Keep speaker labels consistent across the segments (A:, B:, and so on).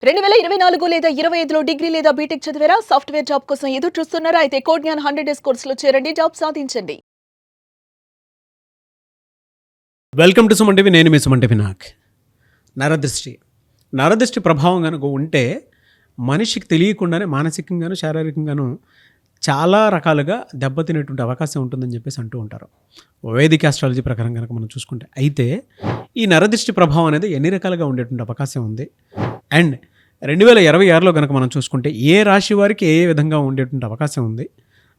A: 2024 లేదా 25లో డిగ్రీ లేదా బీటెక్ చదివారా? సాఫ్ట్‌వేర్ జాబ్ కోసం ఎదురు చూస్తున్నారా? అయితే కోడ్ జ్ఞాన్ 100 డేస్ కోర్సులో చేరండి. జాబ్ సాధించండి.
B: Welcome to Suman TV. నేను మీ సుమన్ టీవీ. నరదృష్టి ప్రభావం కనుక ఉంటే మనిషికి తెలియకుండానే మానసికంగాను శారీరకంగాను చాలా రకాలుగా దెబ్బతినేటువంటి అవకాశం ఉంటుందని చెప్పేసి అంటూ ఉంటారు వైదిక ఆస్ట్రాలజీ ప్రకారం కనుక మనం చూసుకుంటే. అయితే ఈ నరదృష్టి ప్రభావం అనేది ఎన్ని రకాలుగా ఉండేటువంటి అవకాశం ఉంది, అండ్ 2026లో కనుక మనం చూసుకుంటే ఏ రాశి వారికి ఏ విధంగా ఉండేటువంటి అవకాశం ఉంది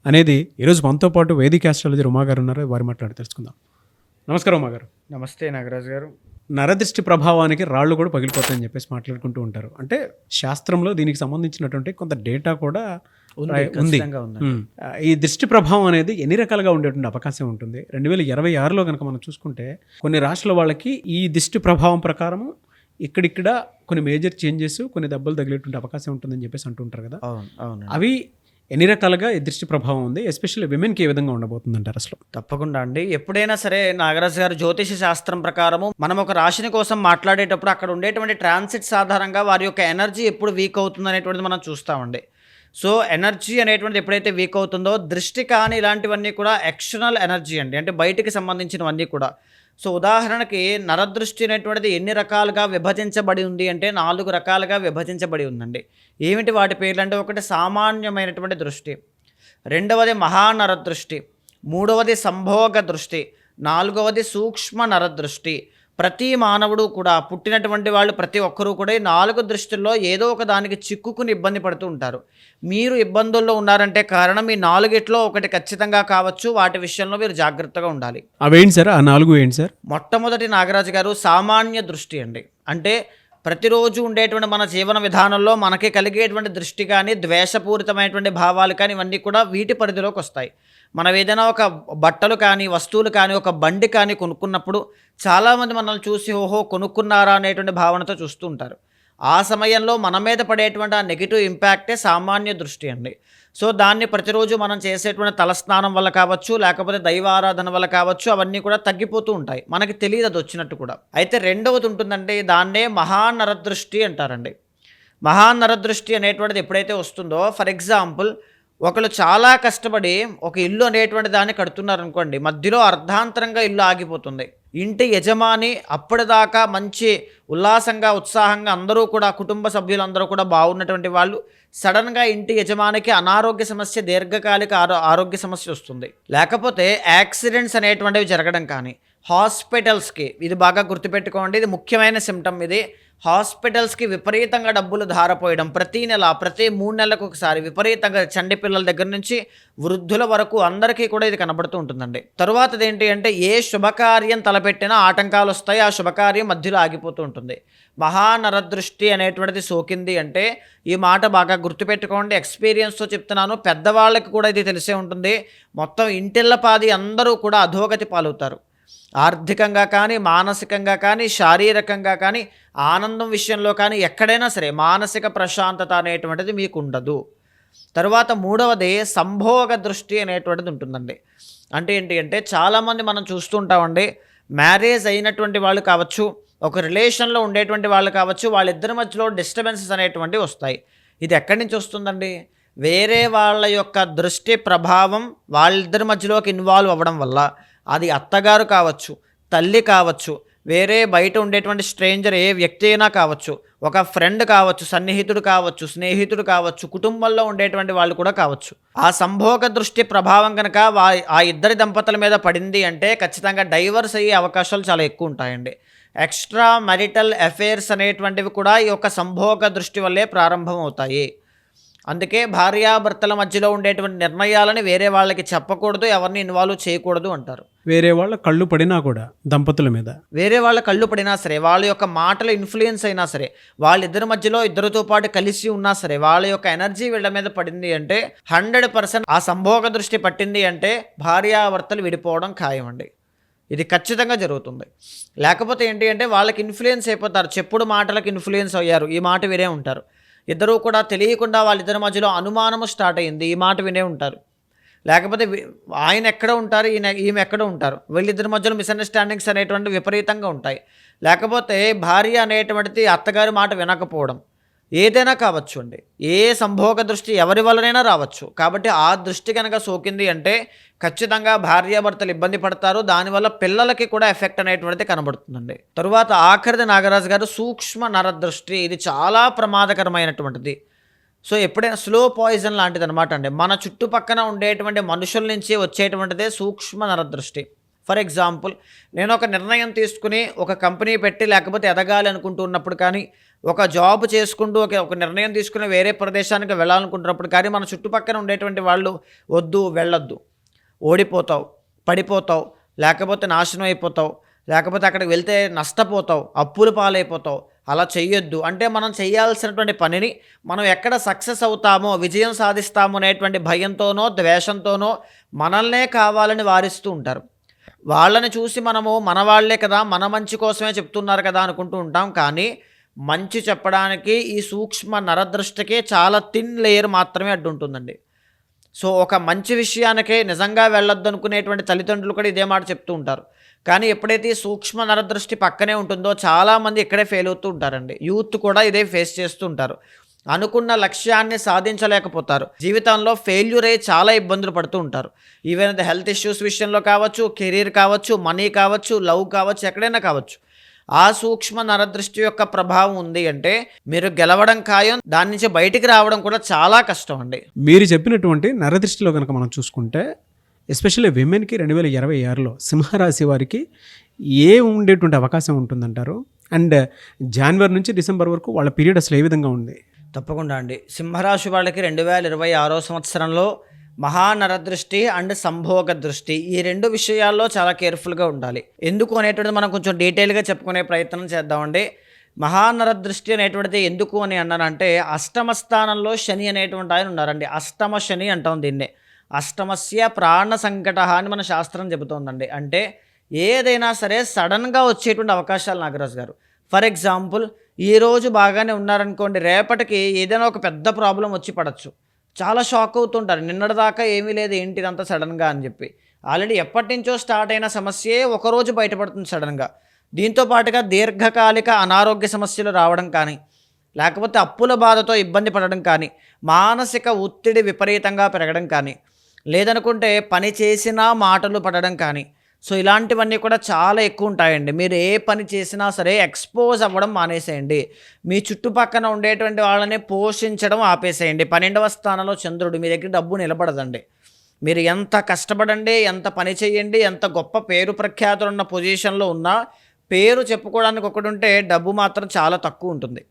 B: అనేది ఈరోజు మనతో పాటు వైదిక ఆస్ట్రాలజీ ఉమా గారు ఉన్నారు. వారి మాట్లాడి తెలుసుకుందాం. నమస్కారం ఉమా గారు.
C: నమస్తే నాగరాజు గారు.
B: నరదృష్టి ప్రభావానికి రాళ్ళు కూడా పగిలిపోతాయని చెప్పేసి మాట్లాడుకుంటూ ఉంటారు. అంటే శాస్త్రంలో దీనికి సంబంధించినటువంటి కొంత డేటా కూడా ఉంది. ఈ దృష్టి ప్రభావం అనేది ఎన్ని రకాలుగా ఉండేటువంటి అవకాశం ఉంటుంది? 2026లో కనుక మనం చూసుకుంటే కొన్ని రాష్ట్రాల వాళ్ళకి ఈ దృష్టి ప్రభావం ప్రకారం ఇక్కడిక్కడ కొన్ని మేజర్ చేంజెస్, కొన్ని దెబ్బలు తగిలేటువంటి అవకాశం ఉంటుందని చెప్పేసి అంటుంటారు కదా.
C: అవును.
B: అవి ఎన్ని రకాలుగా ఈ దృష్టి ప్రభావం ఉంది, ఎస్పెషల్లీ విమెన్కి ఏ విధంగా ఉండబోతుంది అంటారు అసలు?
C: తప్పకుండా అండి. ఎప్పుడైనా సరే నాగరాజు గారు, జ్యోతిష శాస్త్రం ప్రకారము మనం ఒక రాశిని కోసం మాట్లాడేటప్పుడు అక్కడ ఉండేటువంటి ట్రాన్సిట్స్ ఆధారంగా వారి యొక్క ఎనర్జీ ఎప్పుడు వీక్ అవుతుంది అనేటువంటిది మనం చూస్తామండి. సో ఎనర్జీ అనేటువంటిది ఎప్పుడైతే వీక్ అవుతుందో, దృష్టి కానీ ఇలాంటివన్నీ కూడా ఎక్స్టర్నల్ ఎనర్జీ అండి, అంటే బయటికి సంబంధించినవన్నీ కూడా. సో ఉదాహరణకి నరదృష్టి అనేటువంటిది ఎన్ని రకాలుగా విభజించబడి ఉంది అంటే 4 రకాలుగా విభజించబడి ఉందండి. ఏమిటి వాటి పేర్లు అంటే, ఒకటి సామాన్యమైనటువంటి దృష్టి, రెండవది మహానరదృష్టి, మూడవది సంభోగ దృష్టి, నాలుగవది సూక్ష్మ నరదృష్టి. ప్రతి మానవుడు కూడా, పుట్టినటువంటి వాళ్ళు ప్రతి ఒక్కరూ కూడా ఈ 4 దృష్టిల్లో ఏదో ఒక దానికి చిక్కుకుని ఇబ్బంది పడుతూ ఉంటారు. మీరు ఇబ్బందుల్లో ఉన్నారంటే కారణం ఈ 4గిట్లో ఒకటి ఖచ్చితంగా కావచ్చు. వాటి విషయంలో మీరు జాగ్రత్తగా ఉండాలి.
B: అవేంటి సార్? ఆ 4 ఏంటి సార్?
C: మొట్టమొదటి నాగరాజు గారు, సామాన్య దృష్టి అండి. అంటే ప్రతిరోజు ఉండేటువంటి మన జీవన విధానంలో మనకి కలిగేటువంటి దృష్టి కానీ, ద్వేషపూరితమైనటువంటి భావాలు కానీ, ఇవన్నీ కూడా వీటి పరిధిలోకి వస్తాయి. మనం ఏదైనా ఒక బట్టలు కానీ, వస్తువులు కానీ, ఒక బండి కానీ కొనుక్కున్నప్పుడు చాలామంది మనల్ని చూసి ఓహో కొనుక్కున్నారా అనేటువంటి భావనతో చూస్తూ ఉంటారు. ఆ సమయంలో మన మీద పడేటువంటి ఆ నెగిటివ్ ఇంపాక్టే సామాన్య దృష్టి అండి. సో దాన్ని ప్రతిరోజు మనం చేసేటువంటి తలస్నానం వల్ల కావచ్చు, లేకపోతే దైవారాధన వల్ల కావచ్చు, అవన్నీ కూడా తగ్గిపోతూ ఉంటాయి. మనకి తెలియదు అది వచ్చినట్టు కూడా. అయితే రెండవది ఉంటుందండి, దాన్నే మహానరదృష్టి అంటారండి. మహానరదృష్టి అనేటువంటిది ఎప్పుడైతే వస్తుందో, ఫర్ ఎగ్జాంపుల్ ఒకళ్ళు చాలా కష్టపడి ఒక ఇల్లు అనేటువంటి దాన్ని కడుతున్నారనుకోండి, మధ్యలో అర్ధాంతరంగా ఇల్లు ఆగిపోతుంది. ఇంటి యజమాని అప్పటిదాకా మంచి ఉల్లాసంగా, ఉత్సాహంగా అందరూ కూడా, కుటుంబ సభ్యులందరూ కూడా బాగున్నటువంటి వాళ్ళు సడన్గా ఇంటి యజమానికి అనారోగ్య సమస్య, దీర్ఘకాలిక ఆరోగ్య సమస్య వస్తుంది. లేకపోతే యాక్సిడెంట్స్ అనేటువంటివి జరగడం కానీ, హాస్పిటల్స్కి, ఇది బాగా గుర్తుపెట్టుకోండి, ఇది ముఖ్యమైన సిమ్టమ్. ఇది హాస్పిటల్స్కి విపరీతంగా డబ్బులు ధారపోయడం, ప్రతి నెల, ప్రతి 3 నెలలకు ఒకసారి విపరీతంగా, చంటి పిల్లల దగ్గర నుంచి వృద్ధుల వరకు అందరికీ కూడా ఇది కనబడుతూ ఉంటుందండి. తరువాతది ఏంటి అంటే, ఏ శుభకార్యం తలపెట్టినా ఆటంకాలు వస్తాయి, ఆ శుభకార్యం మధ్యలో ఆగిపోతూ ఉంటుంది. మహానరదృష్టి అనేటువంటిది సోకింది అంటే, ఈ మాట బాగా గుర్తుపెట్టుకోండి, ఎక్స్పీరియన్స్తో చెప్తున్నాను, పెద్దవాళ్ళకి కూడా ఇది తెలిసే ఉంటుంది. మొత్తం ఇంటిళ్ళపాది అందరూ కూడా అధోగతి పాలవుతారు. ఆర్థికంగా కానీ, మానసికంగా కానీ, శారీరకంగా కానీ, ఆనందం విషయంలో కానీ, ఎక్కడైనా సరే మానసిక ప్రశాంతత అనేటువంటిది మీకు ఉండదు. తరువాత మూడవది సంభోగ దృష్టి అనేటువంటిది ఉంటుందండి. అంటే ఏంటి అంటే, చాలామంది మనం చూస్తుంటామండి, మ్యారేజ్ అయినటువంటి వాళ్ళు కావచ్చు, ఒక రిలేషన్లో ఉండేటువంటి వాళ్ళు కావచ్చు, వాళ్ళిద్దరి మధ్యలో డిస్టర్బెన్సెస్ అనేటువంటివి వస్తాయి. ఇది ఎక్కడి నుంచి వస్తుందండి? వేరే వాళ్ళ యొక్క దృష్టి ప్రభావం వాళ్ళిద్దరి మధ్యలోకి ఇన్వాల్వ్ అవ్వడం వల్ల, అది అత్తగారు కావచ్చు, తల్లి కావచ్చు, వేరే బయట ఉండేటువంటి స్ట్రేంజర్ ఏ వ్యక్తి అయినా కావచ్చు, ఒక ఫ్రెండ్ కావచ్చు, సన్నిహితుడు కావచ్చు, స్నేహితుడు కావచ్చు, కుటుంబంలో ఉండేటువంటి వాళ్ళు కూడా కావచ్చు. ఆ సంభోగ దృష్టి ప్రభావం కనుక ఆ ఇద్దరి దంపతుల మీద పడింది అంటే ఖచ్చితంగా డైవర్స్ అయ్యే అవకాశాలు చాలా ఎక్కువ ఉంటాయండి. ఎక్స్ట్రా మ్యారిటల్ అఫైర్స్ అనేటువంటివి కూడా ఈ యొక్క సంభోగ దృష్టి వల్లే ప్రారంభం అవుతాయి. అందుకే భార్యాభర్తల మధ్యలో ఉండేటువంటి నిర్ణయాలని వేరే వాళ్ళకి చెప్పకూడదు, ఎవరిని ఇన్వాల్వ్ చేయకూడదు అంటారు.
B: వేరే వాళ్ళ కళ్ళు పడినా కూడా, దంపతుల మీద
C: వేరే వాళ్ళ కళ్ళు పడినా సరే, వాళ్ళ యొక్క మాటలు ఇన్ఫ్లుయెన్స్ అయినా సరే, వాళ్ళిద్దరి మధ్యలో ఇద్దరితో పాటు కలిసి ఉన్నా సరే, వాళ్ళ యొక్క ఎనర్జీ వీళ్ళ మీద పడింది అంటే 100% ఆ సంభోగ దృష్టి పట్టింది అంటే భార్యాభర్తలు విడిపోవడం ఖాయం అండి. ఇది ఖచ్చితంగా జరుగుతుంది. లేకపోతే ఏంటి అంటే, వాళ్ళకి ఇన్ఫ్లుయెన్స్ అయిపోతారు, చెప్పుడు మాటలకు ఇన్ఫ్లుయెన్స్ అయ్యారు, ఈ మాట వినే ఉంటారు. ఇద్దరూ కూడా తెలియకుండా వాళ్ళిద్దరి మధ్యలో అనుమానము స్టార్ట్ అయ్యింది, ఈ మాట వినే ఉంటారు. లేకపోతే ఆయన ఎక్కడ ఉంటారు, ఈమె ఎక్కడ ఉంటారు, వీళ్ళిద్దరి మధ్యలో మిస్అండర్స్టాండింగ్స్ అనేటువంటి విపరీతంగా ఉంటాయి. లేకపోతే భార్య అనేటువంటిది అత్తగారి మాట వినకపోవడం, ఏదైనా కావచ్చు అండి. ఏ సంభోగ దృష్టి ఎవరి వల్లనైనా రావచ్చు. కాబట్టి ఆ దృష్టి కనుక సోకింది అంటే ఖచ్చితంగా భార్యాభర్తలు ఇబ్బంది పడతారు. దానివల్ల పిల్లలకి కూడా ఎఫెక్ట్ అనేటువంటిది కనబడుతుందండి. తరువాత ఆఖరిది నాగరాజు గారు సూక్ష్మ నరదృష్టి. ఇది చాలా ప్రమాదకరమైనటువంటిది. సో ఎప్పుడైనా స్లో పాయిజన్ లాంటిది అనమాట అండి. మన చుట్టుపక్కన ఉండేటువంటి మనుషుల నుంచి వచ్చేటువంటిదే సూక్ష్మ నరదృష్టి. ఫర్ ఎగ్జాంపుల్, నేను ఒక నిర్ణయం తీసుకుని ఒక కంపెనీ పెట్టి లేకపోతే ఎదగాలి అనుకుంటూ ఉన్నప్పుడు కానీ, ఒక జాబ్ చేసుకుంటూ ఒక నిర్ణయం తీసుకుని వేరే ప్రదేశానికి వెళ్ళాలనుకుంటున్నప్పుడు కానీ, మన చుట్టుపక్కల ఉండేటువంటి వాళ్ళు వద్దు, వెళ్ళొద్దు, ఓడిపోతావు, పడిపోతావు, లేకపోతే నాశనం అయిపోతావు, లేకపోతే అక్కడికి వెళ్తే నష్టపోతావు, అప్పులు పాలైపోతావు, అలా చెయ్యొద్దు అంటే మనం చేయాల్సినటువంటి పనిని మనం ఎక్కడ సక్సెస్ అవుతామో, విజయం సాధిస్తామో అనేటువంటి భయంతోనో ద్వేషంతోనో మనల్నే కావాలని వారిస్తూ ఉంటారు. వాళ్ళని చూసి మనము మన వాళ్ళే కదా, మన మంచి కోసమే చెప్తున్నారు కదా అనుకుంటూ ఉంటాం. కానీ మంచి చెప్పడానికి ఈ సూక్ష్మ నరదృష్టికే చాలా థిన్ లేయర్ మాత్రమే అడ్డుంటుందండి. సో ఒక మంచి విషయానికే నిజంగా వెళ్ళొద్దు అనుకునేటువంటి తల్లిదండ్రులు కూడా ఇదే మాట చెప్తూ ఉంటారు. కానీ ఎప్పుడైతే ఈ సూక్ష్మ నరదృష్టి పక్కనే ఉంటుందో చాలామంది ఇక్కడే ఫెయిల్ అవుతూ ఉంటారండి. యూత్ కూడా ఇదే ఫేస్ చేస్తూ ఉంటారు. అనుకున్న లక్ష్యాన్ని సాధించలేకపోతారు. జీవితంలో ఫెయిల్యూర్ అయ్యి చాలా ఇబ్బందులు పడుతూ ఉంటారు. ఈవెన్ ద హెల్త్ ఇష్యూస్ విషయంలో కావచ్చు, కెరీర్ కావచ్చు, మనీ కావచ్చు, లవ్ కావచ్చు, ఎక్కడైనా కావచ్చు. ఆ సూక్ష్మ నరదృష్టి యొక్క ప్రభావం ఉంది అంటే మీరు గెలవడం ఖాయం, దాని నుంచి బయటికి రావడం కూడా చాలా కష్టం అండి.
B: మీరు చెప్పినటువంటి నరదృష్టిలో కనుక మనం చూసుకుంటే ఎస్పెషల్లీ విమెన్కి 2026లో సింహరాశి వారికి ఉండేటువంటి అవకాశం ఉంటుందంటారు? అండ్ జనవరి నుంచి డిసెంబర్ వరకు వాళ్ళ పీరియడ్ అసలు ఏ విధంగా ఉంది?
C: తప్పకుండా అండి. సింహరాశి వాళ్ళకి 2026 సంవత్సరంలో మహానరదృష్టి అండ్ సంభోగ దృష్టి, ఈ రెండు విషయాల్లో చాలా కేర్ఫుల్గా ఉండాలి. ఎందుకు అనేటువంటిది మనం కొంచెం డీటెయిల్గా చెప్పుకునే ప్రయత్నం చేద్దామండి. మహానరదృష్టి అనేటువంటిది ఎందుకు అని అన్నానంటే, అష్టమ స్థానంలో శని అనేటువంటి ఆయన ఉన్నారండి. అష్టమ శని అంటాం దీన్నే. అష్టమస్య ప్రాణ సంకట అని మన శాస్త్రం చెబుతోందండి. అంటే ఏదైనా సరే సడన్గా వచ్చేటువంటి అవకాశాలు నాగరాజు గారు. ఫర్ ఎగ్జాంపుల్, ఈరోజు బాగానే ఉన్నారనుకోండి, రేపటికి ఏదైనా ఒక పెద్ద ప్రాబ్లం వచ్చి పడచ్చు. చాలా షాక్ అవుతుంటారు. నిన్నటిదాకా ఏమీ లేదు, ఏంటిదంతా సడన్గా అని చెప్పి. ఆల్రెడీ ఎప్పటి నుంచో స్టార్ట్ అయిన సమస్యే ఒకరోజు బయటపడుతుంది సడన్గా. దీంతో పాటుగా దీర్ఘకాలిక అనారోగ్య సమస్యలు రావడం కానీ, లేకపోతే అప్పుల బాధతో ఇబ్బంది పడడం కానీ, మానసిక ఒత్తిడి విపరీతంగా పెరగడం కానీ, లేదనుకుంటే పని చేసినా మాటలు పడడం కానీ, సో ఇలాంటివన్నీ కూడా చాలా ఎక్కువ ఉంటాయండి. మీరు ఏ పని చేసినా సరే ఎక్స్పోజ్ అవ్వడం మానేసేయండి. మీ చుట్టుపక్కన ఉండేటువంటి వాళ్ళని పోషించడం ఆపేసేయండి. 12వ స్థానంలో చంద్రుడు, మీ దగ్గర డబ్బు నిలబడదండి. మీరు ఎంత కష్టపడండి, ఎంత పని చేయండి, ఎంత గొప్ప పేరు ప్రఖ్యాతులు ఉన్న పొజిషన్లో ఉన్నా పేరు చెప్పుకోవడానికి ఒకటి ఉంటే డబ్బు మాత్రం చాలా తక్కువ ఉంటుంది.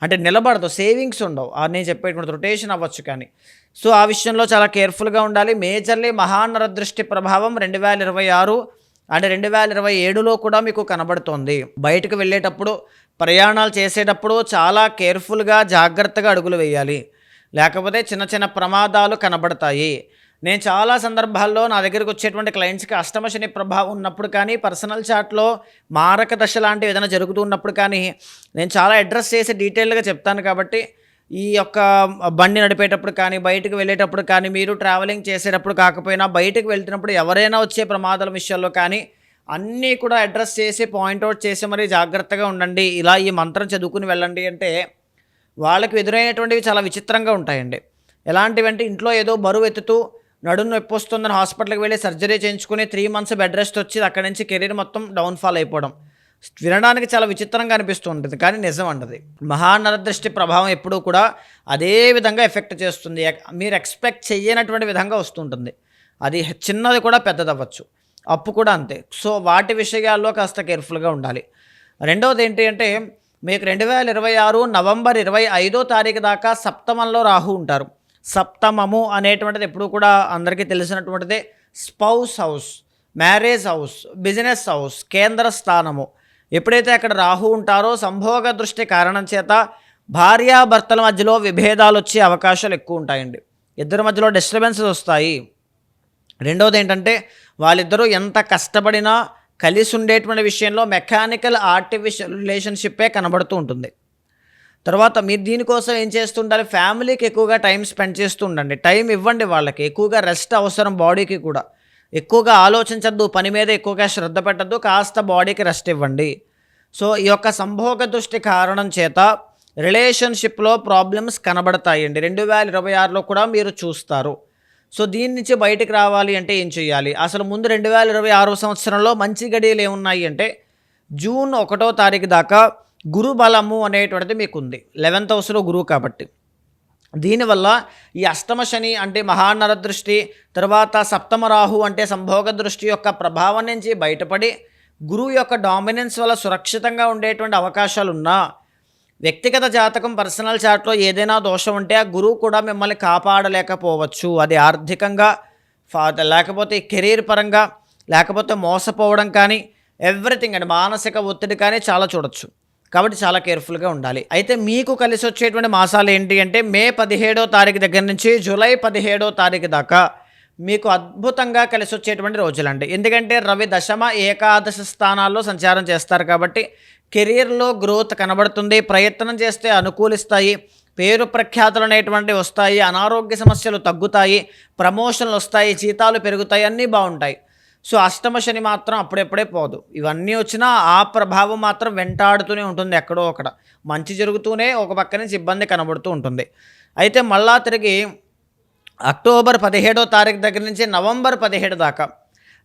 C: అంటే నిలబడదు, సేవింగ్స్ ఉండవు. నేను చెప్పేటువంటి రొటేషన్ అవ్వచ్చు కానీ. సో ఆ విషయంలో చాలా కేర్ఫుల్గా ఉండాలి. మేజర్లీ మహానరదృష్టి ప్రభావం 2026 అండ్ 2027లో కూడా మీకు కనబడుతోంది. బయటకు వెళ్ళేటప్పుడు, ప్రయాణాలు చేసేటప్పుడు చాలా కేర్ఫుల్గా జాగ్రత్తగా అడుగులు వేయాలి, లేకపోతే చిన్న చిన్న ప్రమాదాలు కనబడతాయి. నేను చాలా సందర్భాల్లో నా దగ్గరికి వచ్చేటువంటి క్లయింట్స్కి అష్టమ శని ప్రభావం ఉన్నప్పుడు కానీ, పర్సనల్ చాట్లో మారక దశ లాంటివి ఏదైనా జరుగుతూ ఉన్నప్పుడు కానీ నేను చాలా అడ్రస్ చేసి డీటెయిల్గా చెప్తాను. కాబట్టి ఈ యొక్క బండి నడిపేటప్పుడు కానీ, బయటకు వెళ్ళేటప్పుడు కానీ, మీరు ట్రావెలింగ్ చేసేటప్పుడు కాకపోయినా బయటకు వెళ్తున్నప్పుడు ఎవరైనా వచ్చే ప్రమాదాల విషయాల్లో కానీ అన్నీ కూడా అడ్రస్ చేసి పాయింట్అవుట్ చేసి మరీ జాగ్రత్తగా ఉండండి, ఇలా ఈ మంత్రం చదువుకుని వెళ్ళండి అంటే వాళ్ళకి ఎదురైనటువంటివి చాలా విచిత్రంగా ఉంటాయండి. ఎలాంటివంటే, ఇంట్లో ఏదో బరువు ఎత్తుతూ నడుము నొప్పి వస్తుందని హాస్పిటల్కి వెళ్ళి సర్జరీ చేయించుకుని 3 months బెడ్ రెస్ట్ వచ్చి అక్కడి నుంచి కెరీర్ మొత్తం డౌన్ఫాల్ అయిపోవడం వినడానికి చాలా విచిత్రంగా అనిపిస్తూ ఉంటుంది, కానీ నిజం అంటది. మహానరదృష్టి ప్రభావం ఎప్పుడూ కూడా అదే విధంగా ఎఫెక్ట్ చేస్తుంది. మీరు ఎక్స్పెక్ట్ చేయనటువంటి విధంగా వస్తుంటుంది. అది చిన్నది కూడా పెద్దదవ్వచ్చు, అప్పు కూడా అంతే. సో వాటి విషయాల్లో కాస్త కేర్ఫుల్గా ఉండాలి. రెండవది ఏంటి అంటే, మీకు 2026 నవంబర్ 25వ తారీఖు దాకా సప్తమంలో రాహు ఉంటారు. సప్తమము అనేటువంటిది ఎప్పుడు కూడా అందరికీ తెలిసినటువంటిదే. Spouse house, marriage house, business house, కేంద్ర స్థానము. ఎప్పుడైతే అక్కడ రాహు ఉంటారో సంభోగ దృష్టి కారణం చేత భార్యాభర్తల మధ్యలో విభేదాలు వచ్చే అవకాశాలు ఎక్కువ ఉంటాయండి. ఇద్దరి మధ్యలో డిస్టర్బెన్సెస్ వస్తాయి. రెండవది ఏంటంటే, వాళ్ళిద్దరూ ఎంత కష్టపడినా కలిసి ఉండేటువంటి విషయంలో మెకానికల్ ఆర్టిఫిషియల్ రిలేషన్షిప్పే కనబడుతూ ఉంటుంది. తర్వాత మీరు దీనికోసం ఏం చేస్తుండాలి, ఫ్యామిలీకి ఎక్కువగా టైం స్పెండ్ చేస్తూ ఉండండి. టైం ఇవ్వండి వాళ్ళకి. ఎక్కువగా రెస్ట్ అవసరం బాడీకి కూడా. ఎక్కువగా ఆలోచించద్దు, పని మీద ఎక్కువగా శ్రద్ధ పెట్టద్దు, కాస్త బాడీకి రెస్ట్ ఇవ్వండి. సో ఈ యొక్క సంభోగ దృష్టి కారణం చేత రిలేషన్షిప్లో ప్రాబ్లమ్స్ కనబడతాయండి. 2026లో కూడా మీరు చూస్తారు. సో దీని నుంచి బయటికి రావాలి అంటే ఏం చేయాలి? అసలు ముందు 2026 సంవత్సరంలో మంచి గడియలు ఏమున్నాయి అంటే జూన్ 1వ తారీఖు దాకా గురు బలము అనేటువంటిది మీకు ఉంది. 11th హౌస్లో గురువు కాబట్టి దీనివల్ల ఈ అష్టమ శని అంటే మహానర దృష్టి, తర్వాత సప్తమ రాహు అంటే సంభోగ దృష్టి యొక్క ప్రభావం నుంచి బయటపడి గురువు యొక్క డామినెన్స్ వల్ల సురక్షితంగా ఉండేటువంటి అవకాశాలు ఉన్నా, వ్యక్తిగత జాతకం పర్సనల్ చార్ట్లో ఏదైనా దోషం ఉంటే ఆ గురువు కూడా మిమ్మల్ని కాపాడలేకపోవచ్చు. అది ఆర్థికంగా, లేకపోతే కెరీర్ పరంగా, లేకపోతే మోసపోవడం కానీ, ఎవ్రీథింగ్ అండి, మానసిక ఒత్తిడి కానీ చాలా చూడొచ్చు. కాబట్టి చాలా కేర్ఫుల్గా ఉండాలి. అయితే మీకు కలిసి వచ్చేటువంటి మాసాలు ఏంటి అంటే మే 17వ తారీఖు దగ్గర నుంచి జూలై 17వ తారీఖు దాకా మీకు అద్భుతంగా కలిసి వచ్చేటువంటి రోజులండి. ఎందుకంటే రవి దశమ ఏకాదశ స్థానాల్లో సంచారం చేస్తారు కాబట్టి కెరీర్లో గ్రోత్ కనబడుతుంది. ప్రయత్నం చేస్తే అనుకూలిస్తాయి, పేరు ప్రఖ్యాతులు అనేటువంటివి వస్తాయి, అనారోగ్య సమస్యలు తగ్గుతాయి, ప్రమోషన్లు వస్తాయి, జీతాలు పెరుగుతాయి, అన్నీ బాగుంటాయి. సో అష్టమ శని మాత్రం అప్పుడెప్పుడే పోదు. ఇవన్నీ వచ్చినా ఆ ప్రభావం మాత్రం వెంటాడుతూనే ఉంటుంది. ఎక్కడో అక్కడ మంచి జరుగుతూనే ఒక పక్క నుంచి ఇబ్బంది కనబడుతూ ఉంటుంది. అయితే మళ్ళా తిరిగి అక్టోబర్ 17వ తారీఖు దగ్గర నుంచి నవంబర్ 17 దాకా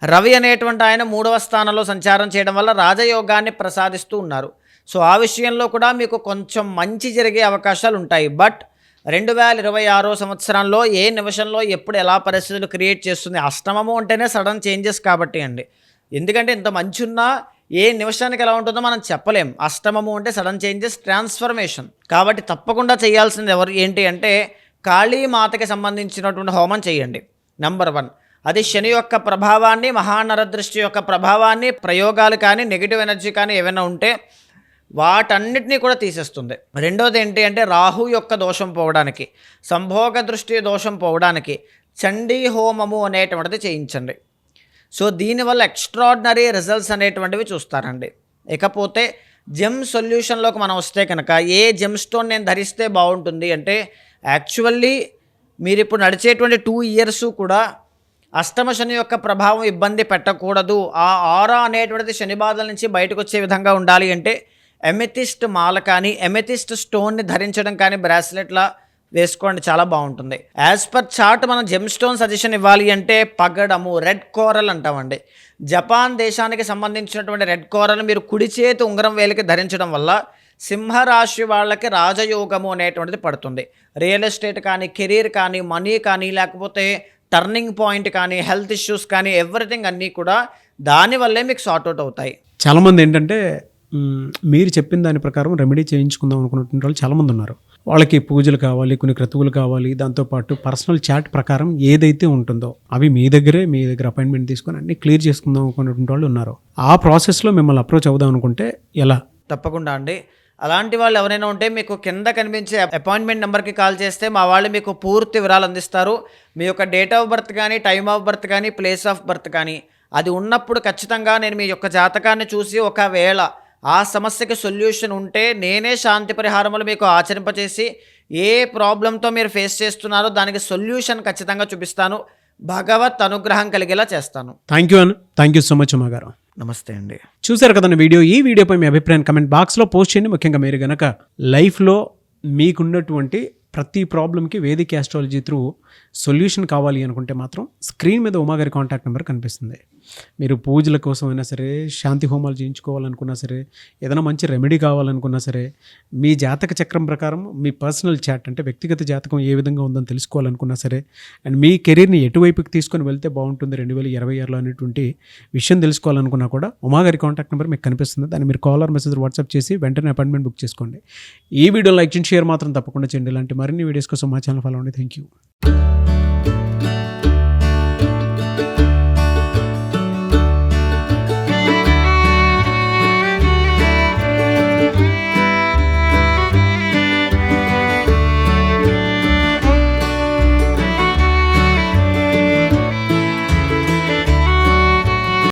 C: రవి అనేటువంటి ఆయన 3వ స్థానంలో సంచారం చేయడం వల్ల రాజయోగాన్ని ప్రసాదిస్తూ ఉన్నారు. సో ఆ విషయంలో కూడా మీకు కొంచెం మంచి జరిగే అవకాశాలు ఉంటాయి. బట్ 2026 సంవత్సరంలో ఏ నిమిషంలో ఎప్పుడు ఎలా పరిస్థితులు క్రియేట్ చేస్తుంది, అష్టమము అంటేనే సడన్ చేంజెస్ కాబట్టి అండి. ఎందుకంటే ఇంత మంచి ఉన్నా ఏ నిమిషానికి ఎలా ఉంటుందో మనం చెప్పలేం. అష్టమము అంటే సడన్ చేంజెస్, ట్రాన్స్ఫర్మేషన్. కాబట్టి తప్పకుండా చేయాల్సింది ఏంటి అంటే కాళీమాతకి సంబంధించినటువంటి హోమం చేయండి. నెంబర్ 1. అది శని యొక్క ప్రభావాన్ని, మహానర దృష్టి యొక్క ప్రభావాన్ని, ప్రయోగాలు కానీ నెగిటివ్ ఎనర్జీ కానీ ఏమైనా ఉంటే వాటన్నిటినీ కూడా తీసేస్తుంది. రెండోది ఏంటి అంటే రాహు యొక్క దోషం పోవడానికి, సంభోగ దృష్టి దోషం పోవడానికి చండీ హోమము అనేటువంటిది చేయించండి. సో దీనివల్ల ఎక్స్ట్రాడినరీ రిజల్ట్స్ అనేటువంటివి చూస్తారండి. ఇకపోతే జెమ్ సొల్యూషన్లోకి మనం వస్తే కనుక ఏ జెమ్ స్టోన్ నేను ధరిస్తే బాగుంటుంది అంటే యాక్చువల్లీ మీరు ఇప్పుడు నడిచేటువంటి 2 ఇయర్స్ కూడా అష్టమ శని యొక్క ప్రభావం ఇబ్బంది పెట్టకూడదు. ఆ ఆరా అనేటువంటిది శని బాధల నుంచి బయటకు వచ్చే విధంగా ఉండాలి అంటే ఎమెథిస్ట్ మాల కానీ, ఎమెథిస్ట్ స్టోన్ని ధరించడం కానీ, బ్రాస్లెట్లా వేసుకోండి, చాలా బాగుంటుంది. యాజ్ పర్ చార్ట్ మనం జెమ్ స్టోన్ సజెషన్ ఇవ్వాలి అంటే పగడము, రెడ్ కోరల్ అంటామండి. జపాన్ దేశానికి సంబంధించినటువంటి రెడ్ కోరల్ మీరు కుడి చేతి ఉంగరం వేలికి ధరించడం వల్ల సింహరాశి వాళ్ళకి రాజయోగము అనేటువంటిది పడుతుంది. రియల్ ఎస్టేట్ కానీ, కెరీర్ కానీ, మనీ కానీ, లేకపోతే టర్నింగ్ పాయింట్ కానీ, హెల్త్ ఇష్యూస్ కానీ, ఎవ్రీథింగ్ అన్నీ కూడా దానివల్లే మీకు సార్ట్అవుట్ అవుతాయి.
B: చాలామంది ఏంటంటే మీరు చెప్పిన దాని ప్రకారం రెమెడీ చేయించుకుందాం అనుకున్నటువంటి వాళ్ళు చాలామంది ఉన్నారు. వాళ్ళకి పూజలు కావాలి, కొన్ని క్రతువులు కావాలి, దాంతోపాటు పర్సనల్ చాట్ ప్రకారం ఏదైతే ఉంటుందో అవి మీ దగ్గర అపాయింట్మెంట్ తీసుకొని అన్ని క్లియర్ చేసుకుందాం అనుకున్నటువంటి వాళ్ళు ఉన్నారు. ఆ ప్రాసెస్లో మిమ్మల్ని అప్రోచ్ అవుదాం అనుకుంటే ఎలా?
C: తప్పకుండా అండి. అలాంటి వాళ్ళు ఎవరైనా ఉంటే మీకు కింద కనిపించే అపాయింట్మెంట్ నెంబర్కి కాల్ చేస్తే మా వాళ్ళు మీకు పూర్తి వివరాలు అందిస్తారు. మీ యొక్క డేట్ ఆఫ్ బర్త్ కానీ, టైమ్ ఆఫ్ బర్త్ కానీ, ప్లేస్ ఆఫ్ బర్త్ కానీ అది ఉన్నప్పుడు ఖచ్చితంగా నేను మీ యొక్క జాతకాన్ని చూసి ఒకవేళ ఆ సమస్యకి సొల్యూషన్ ఉంటే నేనే శాంతి పరిహారములు మీకు ఆచరింపచేసి ఏ ప్రాబ్లంతో మీరు ఫేస్ చేస్తున్నారో దానికి సొల్యూషన్ ఖచ్చితంగా చూపిస్తాను. భగవత్ అనుగ్రహం కలిగేలా చేస్తాను.
B: Thank you so much Uma గారు.
C: నమస్తే అండి.
B: చూసారు కదండి వీడియో. ఈ వీడియోపై మీ అభిప్రాయం కమెంట్ బాక్స్లో పోస్ట్ చేయండి. ముఖ్యంగా మీరు కనుక లైఫ్లో మీకున్నటువంటి ప్రతి ప్రాబ్లంకి వేదిక ఆస్ట్రాలజీ త్రూ సొల్యూషన్ కావాలి అనుకుంటే మాత్రం స్క్రీన్ మీద ఉమా గారి కాంటాక్ట్ నెంబర్ కనిపిస్తుంది. మీరు పూజల కోసం అయినా సరే, శాంతి హోమాలు చేయించుకోవాలనుకున్నా సరే, ఏదైనా మంచి రెమెడీ కావాలనుకున్నా సరే, మీ జాతక చక్రం ప్రకారం మీ పర్సనల్ చాట్ అంటే వ్యక్తిగత జాతకం ఏ విధంగా ఉందని తెలుసుకోవాలనుకున్నా సరే, అండ్ మీ కెరీర్ని ఎటువైపుకి తీసుకొని వెళ్తే బాగుంటుంది 2026లో అనేటువంటి విషయం తెలుసుకోవాలనుకున్నా కూడా ఉమా గారి కాంటాక్ట్ నెంబర్ మీకు కనిపిస్తుంది. దాన్ని మీరు కాల్ ఆర్ మెసేజ్ వాట్సాప్ చేసి వెంటనే అపాయింట్మెంట్ బుక్ చేసుకోండి. ఈ వీడియో లైక్ చేయండి, షేర్ మాత్రం తప్పకుండా చేయండి. ఇలాంటి మరిన్ని వీడియోస్ కోసం మా ఛానల్ ఫాలో అవ్వండి. Thank you.